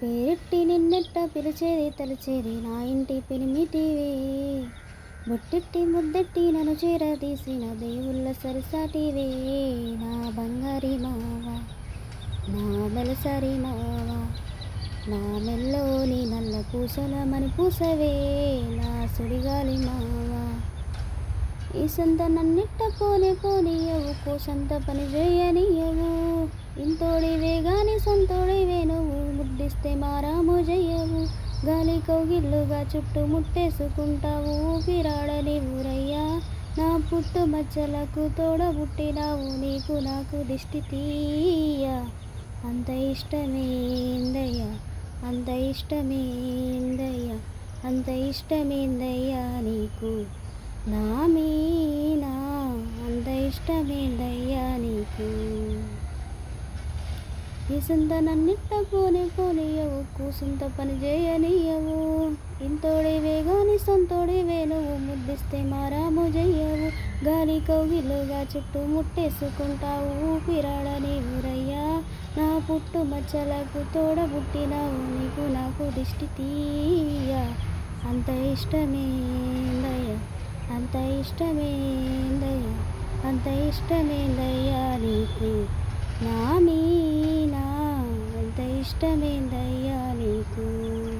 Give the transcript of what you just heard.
పేరెట్టి నిన్నెట్ట పిలిచేది తలచేది నా ఇంటి పెనిమిటివే. బొట్టెట్టి ముద్దెట్టి నన్ను చేరదీసిన దేవుళ్ళ సరిసాటివే. నా బంగారి మావా, నా మెలసరి మావా, నా మెల్లోని నల్ల పూసల మని పూసవే. నా సుడిగాలి మావా, ఈ సంత నన్నిట్ట పోనే పోనీయవు, కోసంత పని చేయనీయవు. ఇంతోడివే గాని సొంతోడివే నువ్వు, ముద్దిస్తే మారాము జయ్యవు. గాలి కౌగిల్లుగా చుట్టూ ముట్టేసుకుంటావు, ఊపిరాడని ఊరయ్యా. నా పుట్టు మచ్చలకు తోడబుట్టినావు, నీకు నాకు దిష్టి తీయ. అంత ఇష్టమేందయ్యా, అంత ఇష్టమేందయ్యా, అంత ఇష్టమేందయ్యా నీకు నా మీనా, అంత ఇష్టమేందయ్యా నీకు. ఈ సొంత నన్నిట్ట పోనే పోనీయవు, కూసంత పని చేయనీయవు. ఇంతోడివే గాని సొంతోడివే నువ్వు, ముద్దిస్తే మారాము జయ్యవు. గాలి కౌగిలుగా చుట్టూ ముట్టేసుకుంటావు, ఊపిరాడని ఊరయ్యా. నా పుట్టు మచ్చలకు తోడబుట్టినావు, నీకు నాకు దిష్టి తీయ. అంత ఇష్టమేందయ్యా, అంత ఇష్టమేందయ్యా, అంత ఇష్టమేందయ్యా నీకు నా మీనా, అంత ఇష్టమేందయ్యా నీకు.